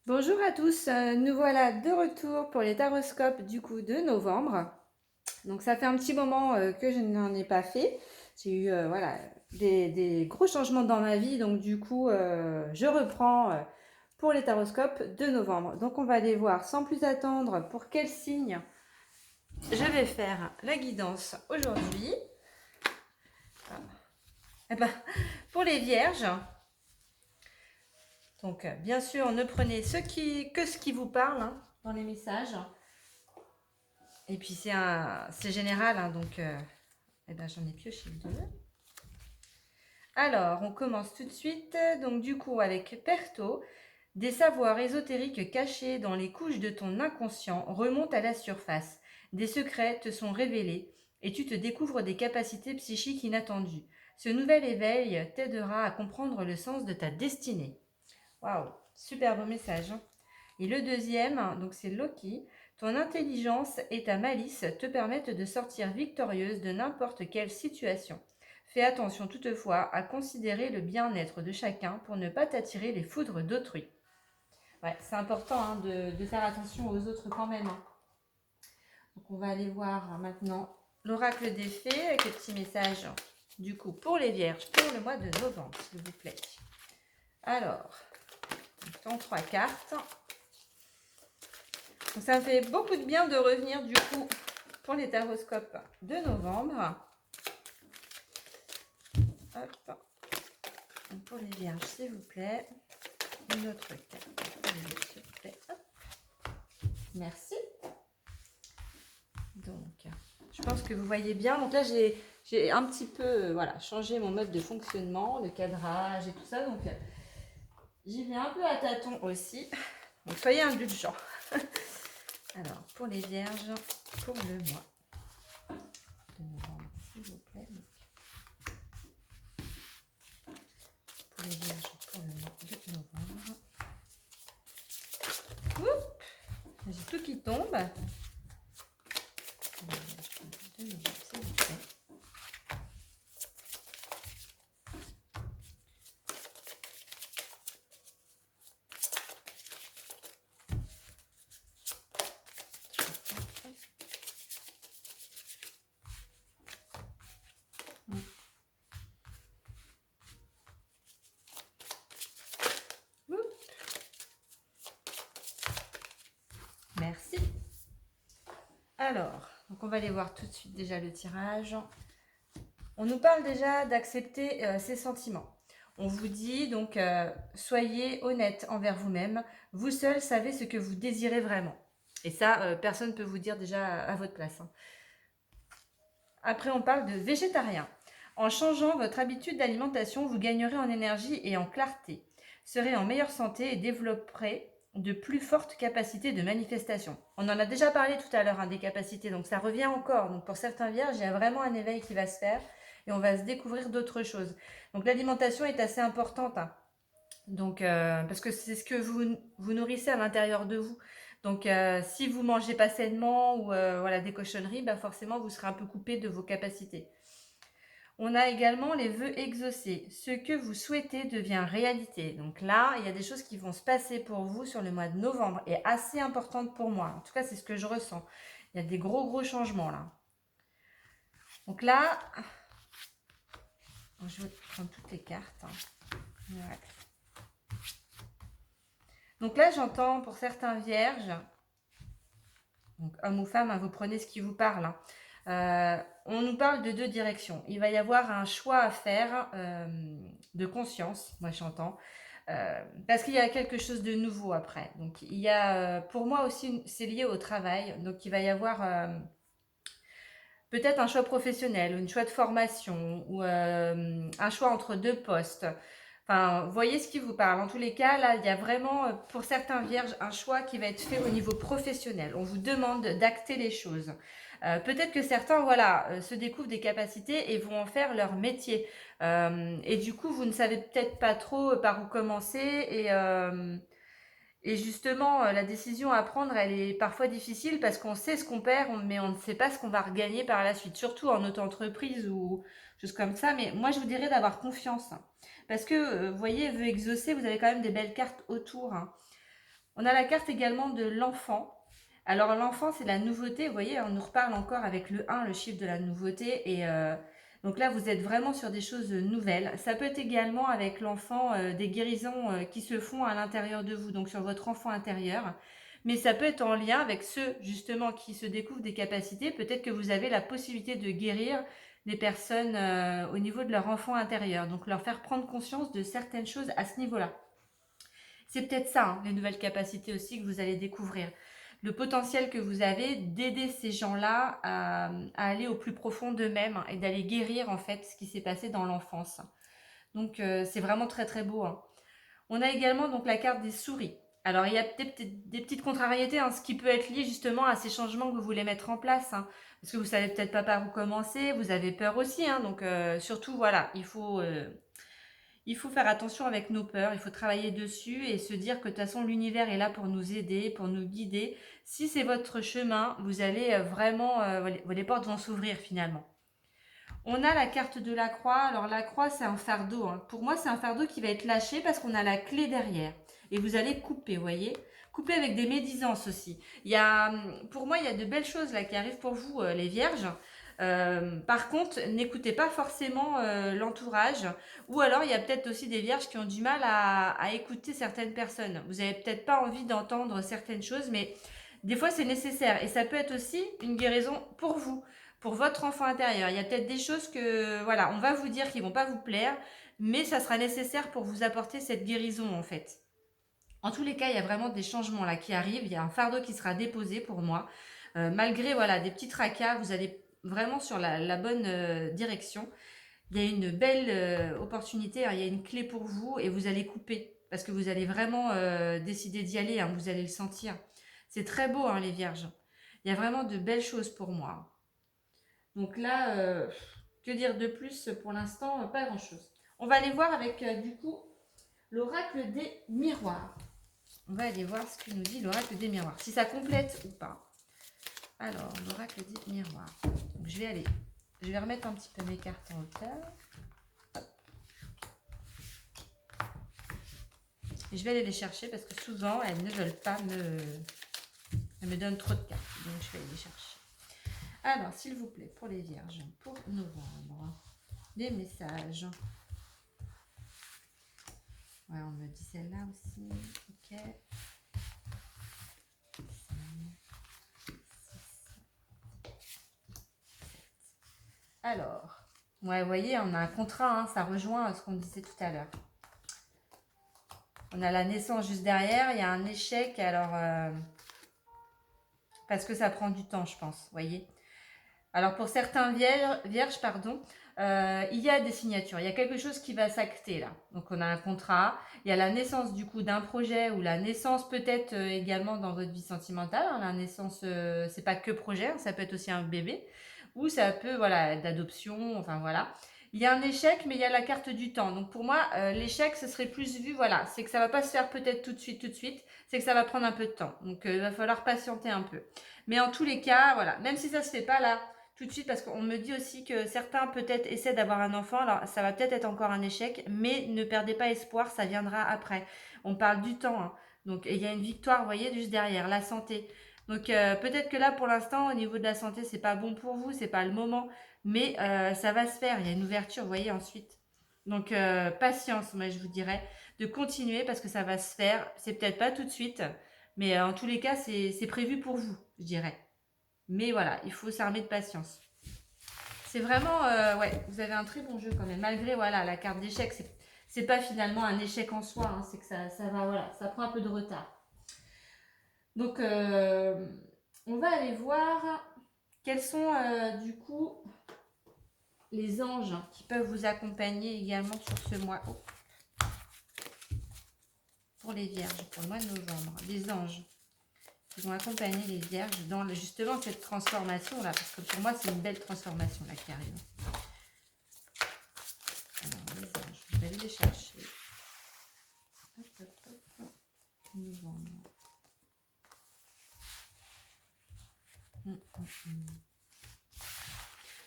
Bonjour à tous, nous voilà de retour pour les taroscopes du coup de novembre. Donc ça fait un petit moment que je n'en ai pas fait. J'ai eu voilà, des gros changements dans ma vie, donc du coup je reprends pour les taroscopes de novembre. Donc on va aller voir sans plus attendre pour quel signe je vais faire la guidance aujourd'hui. Eh ben, pour les vierges. Donc bien sûr ne prenez que ce qui vous parle hein, dans les messages. Et puis c'est général, hein, donc eh ben, j'en ai pioché deux. Alors, on commence tout de suite. Donc du coup, avec Perto, des savoirs ésotériques cachés dans les couches de ton inconscient remontent à la surface. Des secrets te sont révélés et tu te découvres des capacités psychiques inattendues. Ce nouvel éveil t'aidera à comprendre le sens de ta destinée. Waouh, super beau message. Et le deuxième, donc c'est Loki. Ton intelligence et ta malice te permettent de sortir victorieuse de n'importe quelle situation. Fais attention toutefois à considérer le bien-être de chacun pour ne pas t'attirer les foudres d'autrui. Ouais, c'est important hein, de faire attention aux autres quand même. Hein. Donc on va aller voir maintenant l'oracle des fées avec les petits messages du coup pour les vierges pour le mois de novembre, s'il vous plaît. Alors, dans 3 cartes. Donc ça me fait beaucoup de bien de revenir du coup pour les taroscopes de novembre. Hop. Donc pour les vierges, s'il vous plaît. Une autre carte pour les vierges, s'il vous plaît. Hop. Merci. Donc, je pense que vous voyez bien. Donc là, j'ai un petit peu voilà, changé mon mode de fonctionnement, le cadrage et tout ça. Donc, j'y vais un peu à tâtons aussi. Donc, soyez indulgents. Alors, pour les vierges, pour le mois de novembre, s'il vous plaît. Pour les vierges, pour le mois de novembre. Oups, j'ai tout qui tombe. Pour les vierges, pour le mois de novembre, s'il vous plaît. Merci. Alors, donc on va aller voir tout de suite déjà le tirage. On nous parle déjà d'accepter ses sentiments. On vous dit donc soyez honnête envers vous-même. Vous seul savez ce que vous désirez vraiment. Et ça, personne ne peut vous dire déjà à votre place. Hein. Après, on parle de végétarien. En changeant votre habitude d'alimentation, vous gagnerez en énergie et en clarté, serez en meilleure santé et développerez de plus fortes capacités de manifestation. On en a déjà parlé tout à l'heure hein, des capacités, donc ça revient encore. Donc pour certains vierges, il y a vraiment un éveil qui va se faire et on va se découvrir d'autres choses. Donc l'alimentation est assez importante. Hein. Donc, parce que c'est ce que vous nourrissez à l'intérieur de vous. Donc, si vous mangez pas sainement ou voilà, des cochonneries, bah forcément, vous serez un peu coupé de vos capacités. On a également les vœux exaucés. Ce que vous souhaitez devient réalité. Donc là, il y a des choses qui vont se passer pour vous sur le mois de novembre et assez importantes pour moi. En tout cas, c'est ce que je ressens. Il y a des gros changements là. Donc là, je vais prendre toutes les cartes. Hein. Donc là, j'entends pour certains vierges, donc homme ou femme, hein, vous prenez ce qui vous parle. Hein. On nous parle de deux directions. Il va y avoir un choix à faire de conscience, moi j'entends, parce qu'il y a quelque chose de nouveau après. Donc il y a, pour moi aussi, c'est lié au travail. Donc il va y avoir peut-être un choix professionnel, une choix de formation ou un choix entre deux postes. Enfin, voyez ce qui vous parle. En tous les cas, là, il y a vraiment, pour certains vierges, un choix qui va être fait au niveau professionnel. On vous demande d'acter les choses. Peut-être que certains, voilà, se découvrent des capacités et vont en faire leur métier. Et du coup, vous ne savez peut-être pas trop par où commencer et justement, la décision à prendre, elle est parfois difficile parce qu'on sait ce qu'on perd, mais on ne sait pas ce qu'on va regagner par la suite, surtout en auto-entreprise ou choses comme ça. Mais moi, je vous dirais d'avoir confiance. Hein. Parce que, vous voyez, vœux exaucés, vous avez quand même des belles cartes autour. Hein. On a la carte également de l'enfant. Alors l'enfant, c'est la nouveauté, vous voyez, on nous reparle encore avec le 1, le chiffre de la nouveauté. Et donc là, vous êtes vraiment sur des choses nouvelles. Ça peut être également avec l'enfant des guérisons qui se font à l'intérieur de vous, donc sur votre enfant intérieur. Mais ça peut être en lien avec ceux justement qui se découvrent des capacités. Peut-être que vous avez la possibilité de guérir des personnes au niveau de leur enfant intérieur. Donc leur faire prendre conscience de certaines choses à ce niveau-là. C'est peut-être ça, hein, les nouvelles capacités aussi que vous allez découvrir. Le potentiel que vous avez d'aider ces gens-là à aller au plus profond d'eux-mêmes et d'aller guérir en fait ce qui s'est passé dans l'enfance. Donc c'est vraiment très très beau, hein. On a également donc la carte des souris. Alors il y a peut-être des petites contrariétés, hein, ce qui peut être lié justement à ces changements que vous voulez mettre en place, hein, parce que vous savez peut-être pas par où commencer, vous avez peur aussi, hein, donc surtout voilà, il faut faire attention avec nos peurs, il faut travailler dessus et se dire que de toute façon l'univers est là pour nous aider, pour nous guider. Si c'est votre chemin, vous allez vraiment, les portes vont s'ouvrir finalement. On a la carte de la croix. Alors la croix, c'est un fardeau, hein. Pour moi, c'est un fardeau qui va être lâché parce qu'on a la clé derrière. Et vous allez couper, vous voyez. Couper avec des médisances aussi. Pour moi, il y a de belles choses là qui arrivent pour vous, les vierges. Par contre, n'écoutez pas forcément l'entourage. Ou alors, il y a peut-être aussi des vierges qui ont du mal à écouter certaines personnes. Vous n'avez peut-être pas envie d'entendre certaines choses, mais des fois, c'est nécessaire. Et ça peut être aussi une guérison pour vous, pour votre enfant intérieur. Il y a peut-être des choses que, voilà, on va vous dire qui vont pas vous plaire, mais ça sera nécessaire pour vous apporter cette guérison en fait. En tous les cas, il y a vraiment des changements là qui arrivent. Il y a un fardeau qui sera déposé pour moi. Malgré voilà des petits tracas, vous allez vraiment sur la bonne direction. Il y a une belle opportunité, hein, il y a une clé pour vous et vous allez couper parce que vous allez vraiment décider d'y aller, hein, vous allez le sentir. C'est très beau, hein, les vierges. Il y a vraiment de belles choses pour moi. Donc là, que dire de plus pour l'instant? Pas grand-chose. On va aller voir avec du coup l'oracle des miroirs. On va aller voir ce que nous dit l'oracle des miroirs, si ça complète ou pas. Alors, l'oracle des miroirs. Donc, je vais remettre un petit peu mes cartes en hauteur. Et je vais aller les chercher parce que souvent, elles ne veulent pas elles me donnent trop de cartes. Donc, je vais aller les chercher. Alors, s'il vous plaît, pour les vierges, pour novembre, des messages. Ouais, on me dit celle-là aussi. Ok. 5, 6, 7. Alors, ouais, vous voyez, on a un contrat, hein, ça rejoint ce qu'on disait tout à l'heure. On a la naissance juste derrière, il y a un échec, alors parce que ça prend du temps, je pense, vous voyez. Alors pour certains vierges, pardon, il y a des signatures, il y a quelque chose qui va s'acter là. Donc on a un contrat, il y a la naissance du coup d'un projet ou la naissance peut-être également dans votre vie sentimentale. Hein, la naissance, c'est pas que projet, hein, ça peut être aussi un bébé ou ça peut voilà d'adoption, enfin voilà. Il y a un échec, mais il y a la carte du temps. Donc pour moi, l'échec, ce serait plus vu, voilà, c'est que ça va pas se faire peut-être tout de suite, c'est que ça va prendre un peu de temps. Donc il va falloir patienter un peu. Mais en tous les cas, voilà, même si ça se fait pas là tout de suite, parce qu'on me dit aussi que certains peut-être essaient d'avoir un enfant, alors ça va peut-être être encore un échec, mais ne perdez pas espoir, ça viendra après. On parle du temps, hein. Donc il y a une victoire, vous voyez, juste derrière, la santé. Donc peut-être que là pour l'instant au niveau de la santé c'est pas bon pour vous, c'est pas le moment, mais ça va se faire, il y a une ouverture, vous voyez ensuite. Donc patience, moi je vous dirais, de continuer parce que ça va se faire, c'est peut-être pas tout de suite, mais en tous les cas c'est prévu pour vous, je dirais. Mais voilà, il faut s'armer de patience. C'est vraiment, ouais, vous avez un très bon jeu quand même. Malgré, voilà, la carte d'échec, c'est pas finalement un échec en soi, hein, c'est que ça va, voilà, ça prend un peu de retard. Donc, on va aller voir quels sont, du coup, les anges qui peuvent vous accompagner également sur ce mois. Oh. Pour les vierges, pour le mois de novembre. Les anges qui vont accompagner les vierges dans justement cette transformation là, parce que pour moi c'est une belle transformation là qui arrive. Alors les anges, je vais aller les chercher. Hop, hop, hop. Novembre.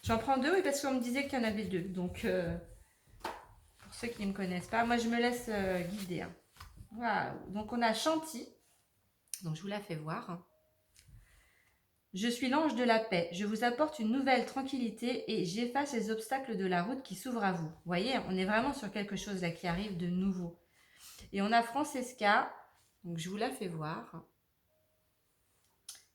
J'en prends deux, oui, parce qu'on me disait qu'il y en avait deux. Donc pour ceux qui ne me connaissent pas, moi je me laisse guider. Hein. Waouh. Donc on a Chanty. Donc, je vous la fais voir. Je suis l'ange de la paix. Je vous apporte une nouvelle tranquillité et j'efface les obstacles de la route qui s'ouvrent à vous. Vous voyez, on est vraiment sur quelque chose là qui arrive de nouveau. Et on a Francesca. Donc, je vous la fais voir.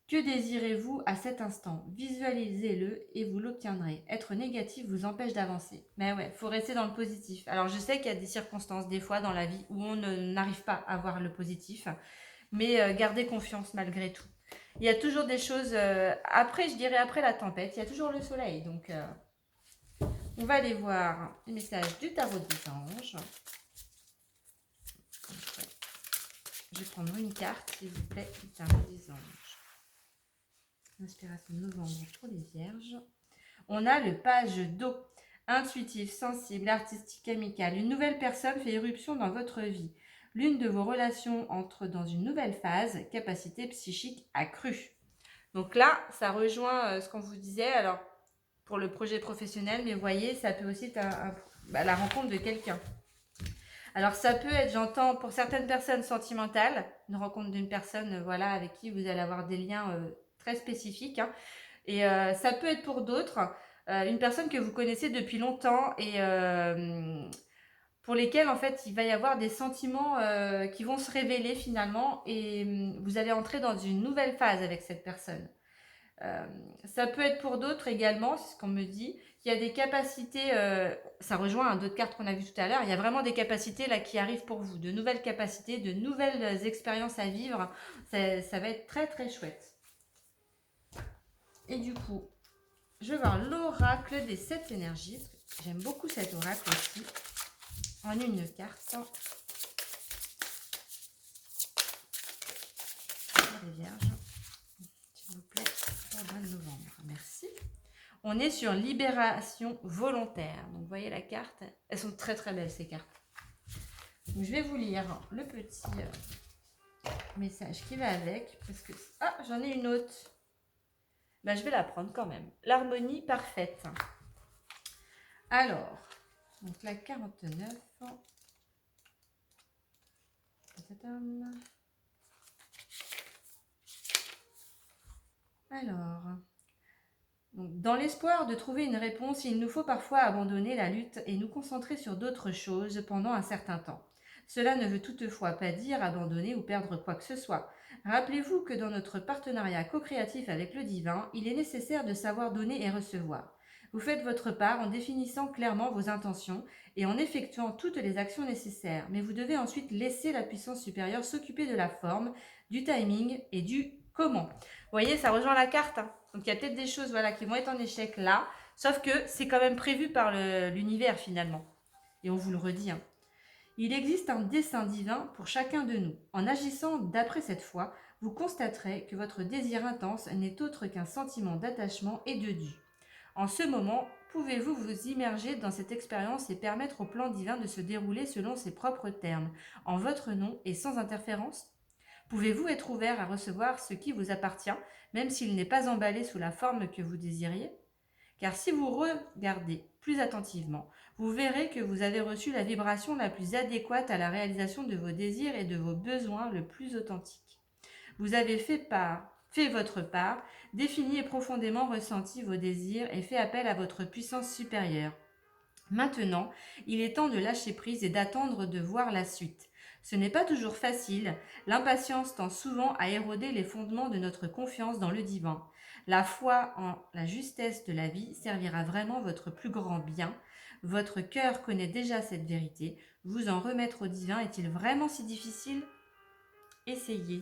Que désirez-vous à cet instant? Visualisez-le et vous l'obtiendrez. Être négatif vous empêche d'avancer. Mais ouais, il faut rester dans le positif. Alors je sais qu'il y a des circonstances, des fois dans la vie, où on n'arrive pas à voir le positif, mais gardez confiance malgré tout. Il y a toujours des choses, après, je dirais après la tempête, il y a toujours le soleil. Donc on va aller voir les messages du tarot des anges. Je vais prendre une carte, s'il vous plaît, du tarot des anges. Inspiration de novembre pour les vierges. On a le page d'eau. Intuitif, sensible, artistique, amical. Une nouvelle personne fait irruption dans votre vie. L'une de vos relations entre dans une nouvelle phase. Capacité psychique accrue. Donc là, ça rejoint ce qu'on vous disait. Alors, pour le projet professionnel, mais vous voyez, ça peut aussi être la rencontre de quelqu'un. Alors, ça peut être, j'entends, pour certaines personnes sentimentales, une rencontre d'une personne voilà, avec qui vous allez avoir des liens très spécifiques. Hein. Et ça peut être pour d'autres, une personne que vous connaissez depuis longtemps et pour lesquels en fait il va y avoir des sentiments qui vont se révéler finalement et vous allez entrer dans une nouvelle phase avec cette personne. Ça peut être pour d'autres également, c'est ce qu'on me dit, qu'il y a des capacités, ça rejoint d'autres cartes qu'on a vues tout à l'heure, il y a vraiment des capacités là qui arrivent pour vous, de nouvelles capacités, de nouvelles expériences à vivre, ça va être très très chouette. Et du coup, je vais voir l'oracle des 7 énergies. J'aime beaucoup cet oracle aussi. En une carte. Les vierges. S'il vous plaît, pour le mois de novembre. Merci. On est sur libération volontaire. Donc, vous voyez la carte. Elles sont très très belles ces cartes. Donc, je vais vous lire le petit message qui va avec. Parce que... Ah, j'en ai une autre. Ben, je vais la prendre quand même. L'harmonie parfaite. Alors, donc la 49. Alors, donc, dans l'espoir de trouver une réponse, il nous faut parfois abandonner la lutte et nous concentrer sur d'autres choses pendant un certain temps. Cela ne veut toutefois pas dire abandonner ou perdre quoi que ce soit. Rappelez-vous que dans notre partenariat co-créatif avec le divin, il est nécessaire de savoir donner et recevoir. Vous faites votre part en définissant clairement vos intentions et en effectuant toutes les actions nécessaires, mais vous devez ensuite laisser la puissance supérieure s'occuper de la forme, du timing et du comment. Vous voyez, ça rejoint la carte. Hein. Donc il y a peut-être des choses voilà, qui vont être en échec là, sauf que c'est quand même prévu par l'univers finalement. Et on vous le redit. Hein. Il existe un dessein divin pour chacun de nous. En agissant d'après cette foi, vous constaterez que votre désir intense n'est autre qu'un sentiment d'attachement et de dû. En ce moment, pouvez-vous vous immerger dans cette expérience et permettre au plan divin de se dérouler selon ses propres termes, en votre nom et sans interférence? Pouvez-vous être ouvert à recevoir ce qui vous appartient, même s'il n'est pas emballé sous la forme que vous désiriez? Car si vous regardez plus attentivement, vous verrez que vous avez reçu la vibration la plus adéquate à la réalisation de vos désirs et de vos besoins le plus authentique. Vous avez fait votre part, défini et profondément ressenti vos désirs et fait appel à votre puissance supérieure. Maintenant, il est temps de lâcher prise et d'attendre de voir la suite. Ce n'est pas toujours facile, l'impatience tend souvent à éroder les fondements de notre confiance dans le divin. La foi en la justesse de la vie servira vraiment votre plus grand bien. Votre cœur connaît déjà cette vérité. Vous en remettre au divin est-il vraiment si difficile? Essayez.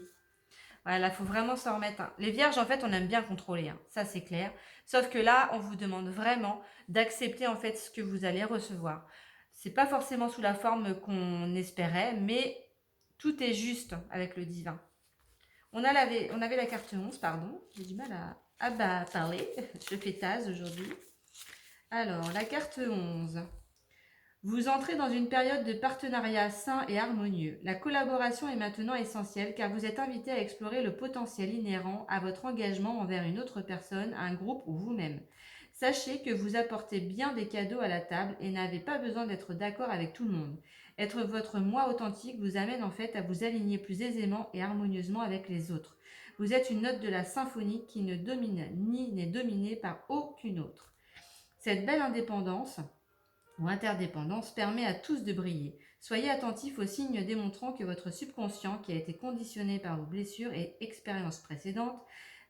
Voilà, il faut vraiment s'en remettre. Hein. Les vierges, en fait, on aime bien contrôler, hein. Ça c'est clair. Sauf que là, on vous demande vraiment d'accepter en fait ce que vous allez recevoir. C'est pas forcément sous la forme qu'on espérait, mais tout est juste avec le divin. On avait la carte 11, pardon. J'ai du mal à parler. Je fais tasse aujourd'hui. Alors, la carte 11. Vous entrez dans une période de partenariat sain et harmonieux. La collaboration est maintenant essentielle car vous êtes invité à explorer le potentiel inhérent à votre engagement envers une autre personne, un groupe ou vous-même. Sachez que vous apportez bien des cadeaux à la table et n'avez pas besoin d'être d'accord avec tout le monde. Être votre moi authentique vous amène en fait à vous aligner plus aisément et harmonieusement avec les autres. Vous êtes une note de la symphonie qui ne domine ni n'est dominée par aucune autre. Cette belle indépendance ou interdépendance permet à tous de briller. Soyez attentifs aux signes démontrant que votre subconscient, qui a été conditionné par vos blessures et expériences précédentes,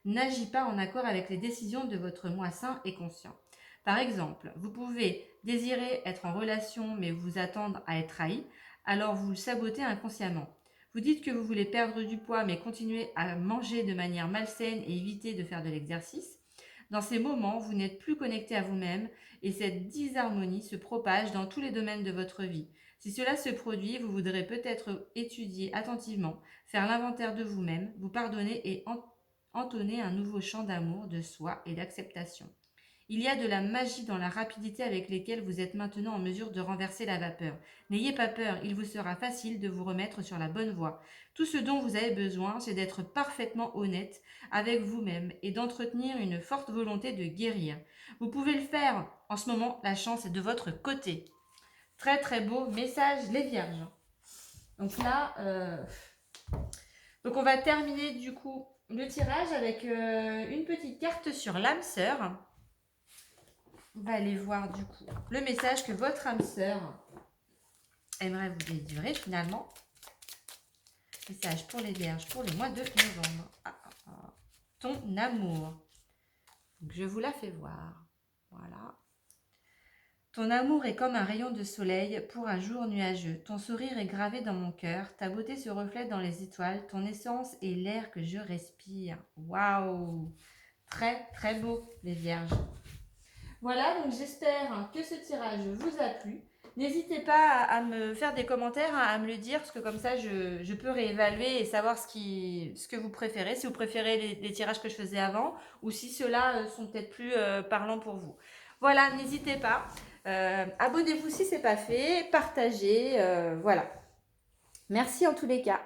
n'agit pas en accord avec les décisions de votre moi sain et conscient. Par exemple, vous pouvez désirer être en relation mais vous attendre à être trahi, alors vous le sabotez inconsciemment. Vous dites que vous voulez perdre du poids mais continuez à manger de manière malsaine et éviter de faire de l'exercice. Dans ces moments, vous n'êtes plus connecté à vous-même et cette disharmonie se propage dans tous les domaines de votre vie. Si cela se produit, vous voudrez peut-être étudier attentivement, faire l'inventaire de vous-même, vous pardonner et entonner un nouveau chant d'amour, de soi et d'acceptation. Il y a de la magie dans la rapidité avec laquelle vous êtes maintenant en mesure de renverser la vapeur. N'ayez pas peur, il vous sera facile de vous remettre sur la bonne voie. Tout ce dont vous avez besoin, c'est d'être parfaitement honnête avec vous-même et d'entretenir une forte volonté de guérir. Vous pouvez le faire. En ce moment, la chance est de votre côté. Très très beau message, les vierges. Donc là, donc on va terminer du coup le tirage avec une petite carte sur l'âme sœur. On va aller voir du coup le message que votre âme sœur aimerait vous délivrer finalement. Message pour les vierges pour le mois de novembre. Ton amour. Donc, je vous la fais voir. Voilà. Ton amour est comme un rayon de soleil pour un jour nuageux. Ton sourire est gravé dans mon cœur. Ta beauté se reflète dans les étoiles. Ton essence est l'air que je respire. Waouh! Très très beau les vierges. Voilà, donc j'espère que ce tirage vous a plu. N'hésitez pas à me faire des commentaires, à me le dire, parce que comme ça, je peux réévaluer et savoir ce que vous préférez. Si vous préférez les tirages que je faisais avant, ou si ceux-là sont peut-être plus parlants pour vous. Voilà, n'hésitez pas. Abonnez-vous si ce n'est pas fait, partagez, voilà. Merci en tous les cas.